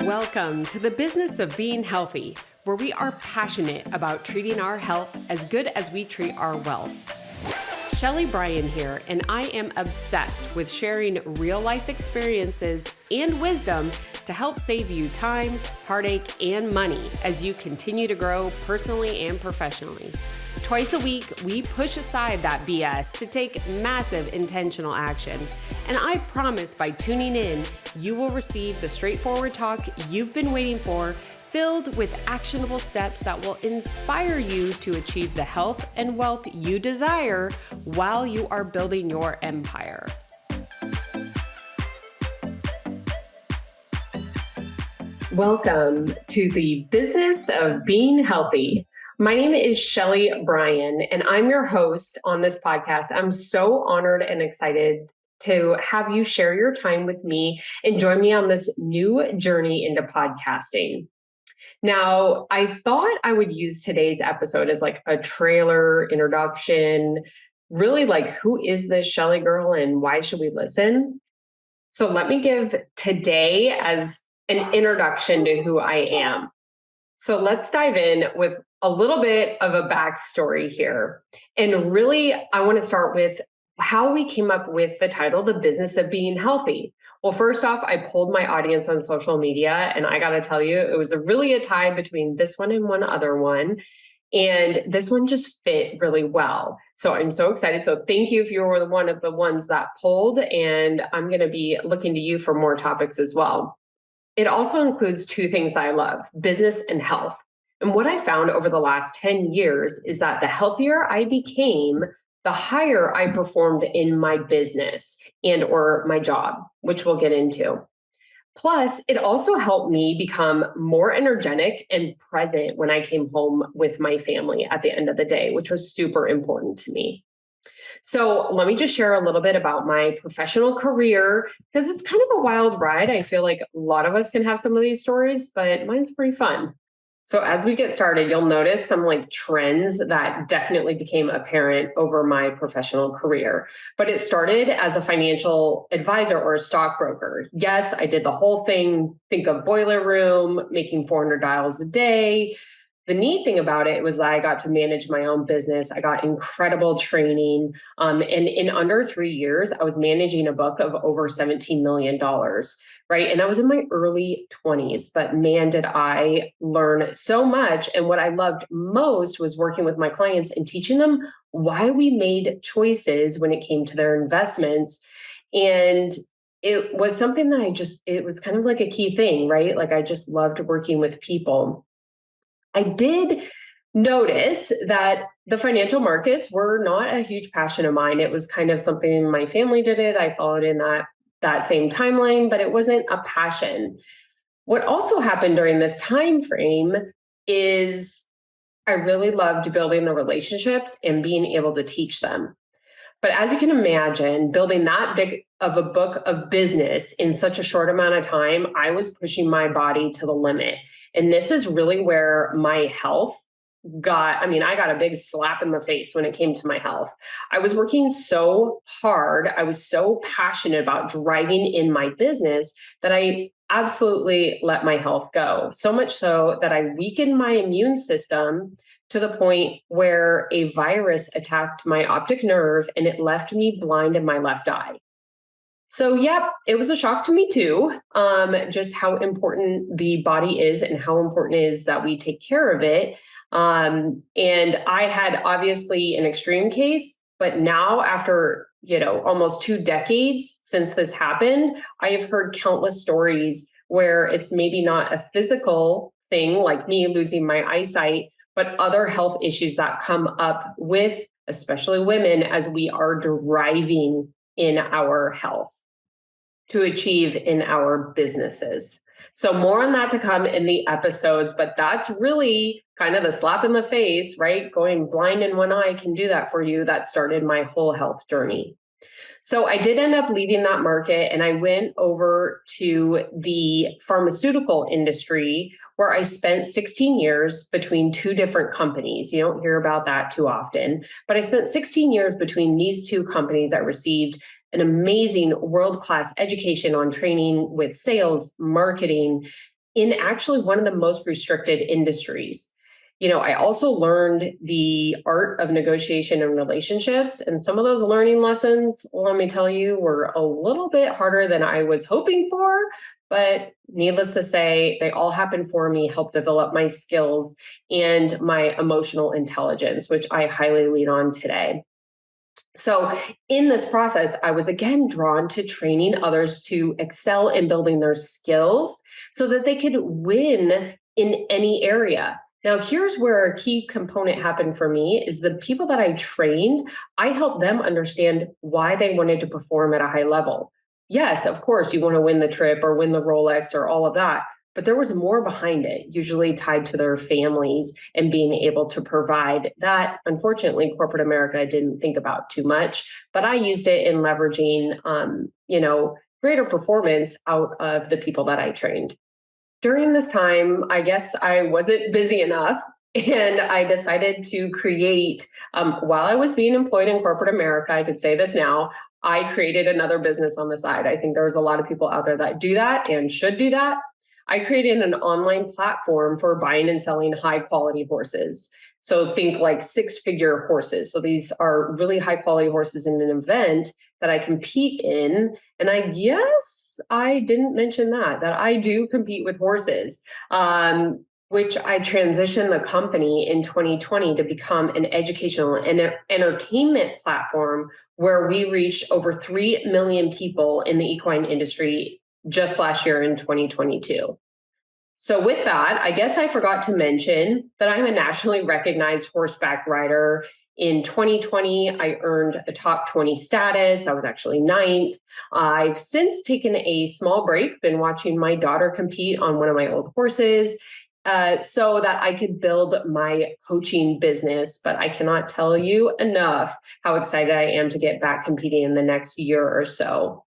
Welcome to the business of being healthy, where we are passionate about treating our health as good as we treat our wealth. Sheley Brien here, and I am obsessed with sharing real-life experiences and wisdom to help save you time, heartache, and money as you continue to grow personally and professionally. Twice a week, we push aside that BS to take massive intentional action. And I promise by tuning in, you will receive the straightforward talk you've been waiting for, filled with actionable steps that will inspire you to achieve the health and wealth you desire while you are building your empire. Welcome to the business of being healthy. My name is Sheley Brien, and I'm your host on this podcast. I'm so honored and excited to have you share your time with me and join me on this new journey into podcasting. Now, I thought I would use today's episode as like a trailer introduction, really like, who is this Sheley girl and why should we listen? So let me give today as an introduction to who I am. So let's dive in with a little bit of a backstory here. And really, I want to start with how we came up with the title, The Business of Being Healthy. Well, first off, I polled my audience on social media, and I got to tell you, it was really a tie between this one and one other one. And this one just fit really well. So I'm so excited. So thank you if you were one of the ones that polled, and I'm going to be looking to you for more topics as well. It also includes two things I love, business and health. And what I found over the last 10 years is that the healthier I became, the higher I performed in my business and or my job, which we'll get into. Plus, it also helped me become more energetic and present when I came home with my family at the end of the day, which was super important to me. So let me just share a little bit about my professional career, because it's kind of a wild ride. I feel like a lot of us can have some of these stories, but mine's pretty fun. So as we get started, you'll notice some like trends that definitely became apparent over my professional career. But it started as a financial advisor or a stockbroker. Yes, I did the whole thing. Think of boiler room, making 400 dials a day. The neat thing about it was that I got to manage my own business. I got incredible training. And in under 3 years, I was managing a book of over $17 million, right? And I was in my early 20s, but man, did I learn so much. And what I loved most was working with my clients and teaching them why we made choices when it came to their investments. And it was something that it was kind of like a key thing, right? Like I just loved working with people. I did notice that the financial markets were not a huge passion of mine. It was kind of something my family did it. I followed in that same timeline, but it wasn't a passion. What also happened during this time frame is I really loved building the relationships and being able to teach them. But as you can imagine, building that big of a book of business in such a short amount of time, I was pushing my body to the limit. And this is really where my health I got a big slap in the face when it came to my health. I was working so hard. I was so passionate about driving in my business that I absolutely let my health go. So much so that I weakened my immune system to the point where a virus attacked my optic nerve and it left me blind in my left eye. So, yep, it was a shock to me too, just how important the body is and how important it is that we take care of it. And I had obviously an extreme case, but now after, almost 2 decades since this happened, I have heard countless stories where it's maybe not a physical thing like me losing my eyesight, but other health issues that come up with, especially women, as we are driving in our health to achieve in our businesses. So more on that to come in the episodes, but that's really kind of the slap in the face, right? Going blind in one eye can do that for you. That started my whole health journey. So I did end up leaving that market and I went over to the pharmaceutical industry where I spent 16 years between 2 different companies. You don't hear about that too often, but I spent 16 years between these 2 companies. I received an amazing world-class education on training with sales, marketing, in actually one of the most restricted industries. I also learned the art of negotiation and relationships. And some of those learning lessons, let me tell you, were a little bit harder than I was hoping for. But needless to say, they all happened for me, helped develop my skills and my emotional intelligence, which I highly lean on today. So in this process, I was again drawn to training others to excel in building their skills so that they could win in any area. Now, here's where a key component happened for me is the people that I trained, I helped them understand why they wanted to perform at a high level. Yes, of course, you want to win the trip or win the Rolex or all of that, but there was more behind it, usually tied to their families and being able to provide that. Unfortunately, corporate America didn't think about too much, but I used it in leveraging, greater performance out of the people that I trained. During this time, I guess I wasn't busy enough, and I decided to create, while I was being employed in corporate America, I could say this now, I created another business on the side. I think there's a lot of people out there that do that and should do that. I created an online platform for buying and selling high quality horses. So think like 6-figure horses. So these are really high quality horses in an event that I compete in. And I guess I didn't mention that I do compete with horses, which I transitioned the company in 2020 to become an educational and entertainment platform where we reached over 3 million people in the equine industry just last year in 2022. So with that, I guess I forgot to mention that I'm a nationally recognized horseback rider. In 2020, I earned a top 20 status. I was actually 9th. I've since taken a small break, been watching my daughter compete on one of my old horses so that I could build my coaching business. But I cannot tell you enough how excited I am to get back competing in the next year or so.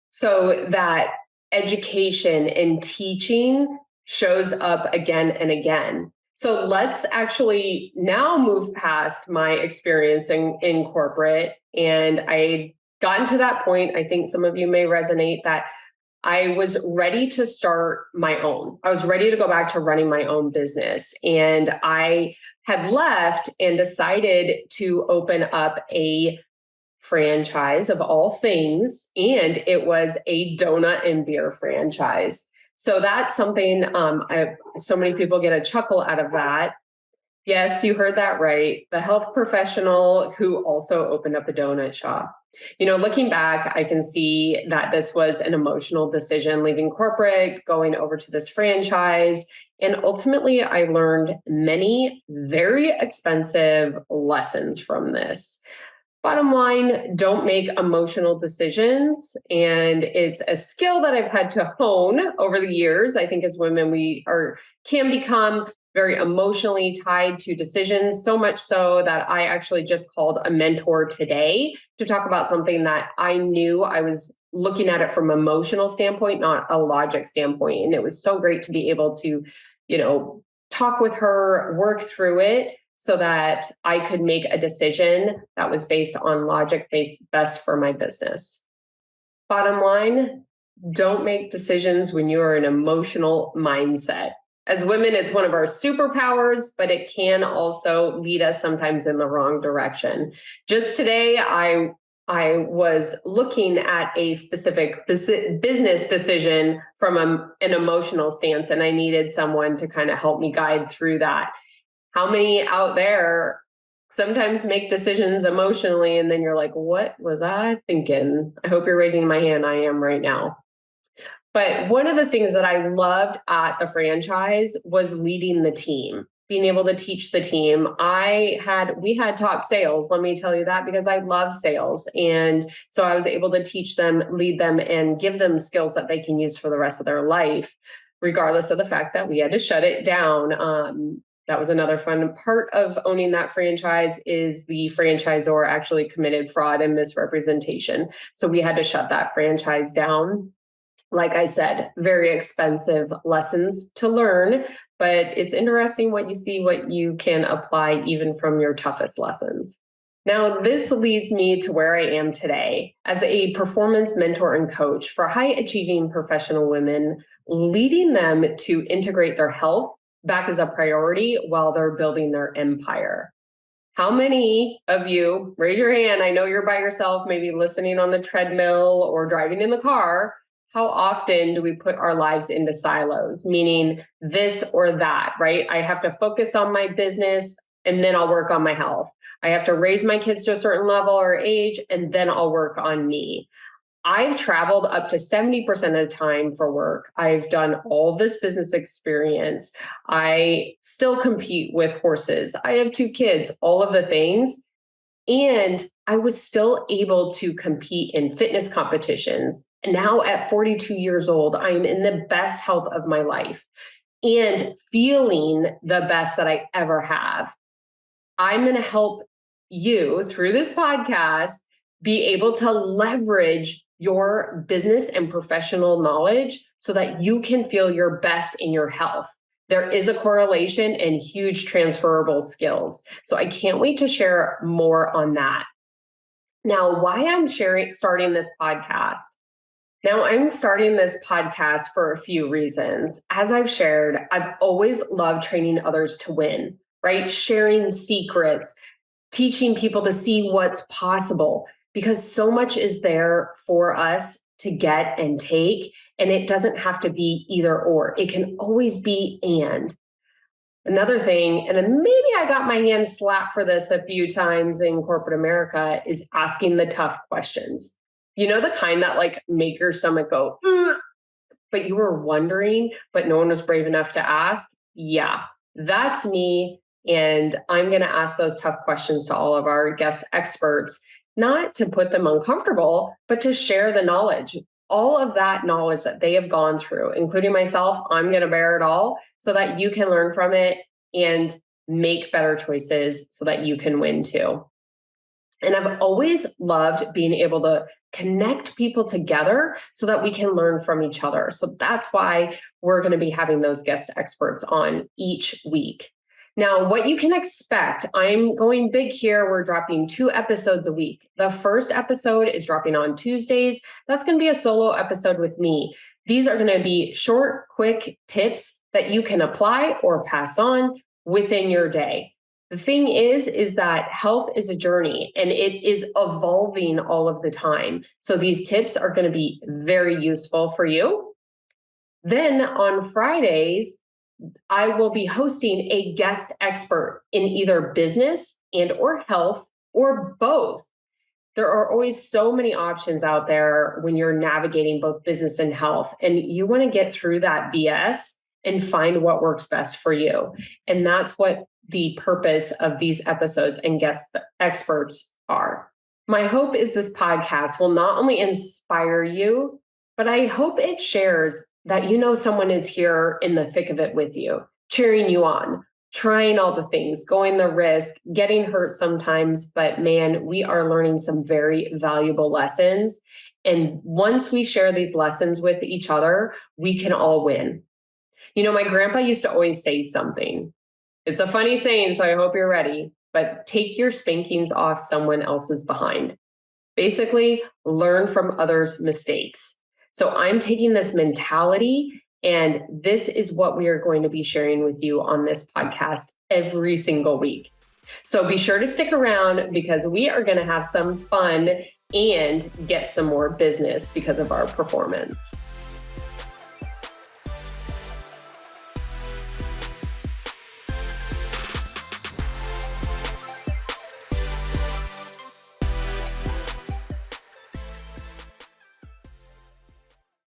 So that education and teaching shows up again and again. So let's actually now move past my experience in corporate. And I gotten to that point, I think some of you may resonate, that I was ready to start my own. I was ready to go back to running my own business. And I had left and decided to open up a franchise of all things, and it was a donut and beer franchise. So that's something so many people get a chuckle out of that. Yes, you heard that right. The health professional who also opened up a donut shop. Looking back, I can see that this was an emotional decision, leaving corporate, going over to this franchise. And ultimately, I learned many very expensive lessons from this. Bottom line, don't make emotional decisions. And it's a skill that I've had to hone over the years. I think as women, we can become very emotionally tied to decisions, so much so that I actually just called a mentor today to talk about something that I knew I was looking at it from an emotional standpoint, not a logic standpoint. And it was so great to be able to, talk with her, work through it, so that I could make a decision that was based on logic, based best for my business. Bottom line, don't make decisions when you are in an emotional mindset. As women, it's one of our superpowers, but it can also lead us sometimes in the wrong direction. Just today, I was looking at a specific business decision from an emotional stance, and I needed someone to kind of help me guide through that. How many out there sometimes make decisions emotionally and then you're like, what was I thinking? I hope you're raising my hand. I am right now. But one of the things that I loved at the franchise was leading the team, being able to teach the team. We had top sales, let me tell you that, because I love sales. And so I was able to teach them, lead them, and give them skills that they can use for the rest of their life, regardless of the fact that we had to shut it down. That was another fun part of owning that franchise, is the franchisor actually committed fraud and misrepresentation. So we had to shut that franchise down. Like I said, very expensive lessons to learn, but it's interesting what you see, what you can apply even from your toughest lessons. Now, this leads me to where I am today as a performance mentor and coach for high achieving professional women, leading them to integrate their health back as a priority while they're building their empire. How many of you, raise your hand, I know you're by yourself, maybe listening on the treadmill or driving in the car. How often do we put our lives into silos, meaning this or that, right? I have to focus on my business and then I'll work on my health. I have to raise my kids to a certain level or age, and then I'll work on me. I've traveled up to 70% of the time for work. I've done all this business experience. I still compete with horses. I have 2 kids, all of the things. And I was still able to compete in fitness competitions. And now at 42 years old, I'm in the best health of my life and feeling the best that I ever have. I'm going to help you through this podcast be able to leverage your business and professional knowledge so that you can feel your best in your health. There is a correlation and huge transferable skills. So I can't wait to share more on that. Now, why I'm starting this podcast. Now, I'm starting this podcast for a few reasons. As I've shared, I've always loved training others to win, right? Sharing secrets, teaching people to see what's possible, because so much is there for us to get and take, and it doesn't have to be either or. It can always be and. Another thing, and maybe I got my hand slapped for this a few times in corporate America, is asking the tough questions. You know, the kind that like make your stomach go, ugh, but you were wondering, but no one was brave enough to ask? Yeah, that's me. And I'm going to ask those tough questions to all of our guest experts, not to put them uncomfortable, but to share the knowledge. All of that knowledge that they have gone through, including myself, I'm going to bear it all so that you can learn from it and make better choices so that you can win too. And I've always loved being able to connect people together so that we can learn from each other. So that's why we're going to be having those guest experts on each week. Now, what you can expect, I'm going big here. We're dropping 2 episodes a week. The first episode is dropping on Tuesdays. That's going to be a solo episode with me. These are going to be short, quick tips that you can apply or pass on within your day. The thing is that health is a journey and it is evolving all of the time. So these tips are going to be very useful for you. Then on Fridays, I will be hosting a guest expert in either business and or health or both. There are always so many options out there when you're navigating both business and health, and you want to get through that BS and find what works best for you. And that's what the purpose of these episodes and guest experts are. My hope is this podcast will not only inspire you, but I hope it shares that you know someone is here in the thick of it with you, cheering you on, trying all the things, going the risk, getting hurt sometimes. But man, we are learning some very valuable lessons. And once we share these lessons with each other, we can all win. You know, my grandpa used to always say something. It's a funny saying, so I hope you're ready, but take your spankings off someone else's behind. Basically, learn from others' mistakes. So I'm taking this mentality, and this is what we are going to be sharing with you on this podcast every single week. So be sure to stick around because we are going to have some fun and get some more business because of our performance.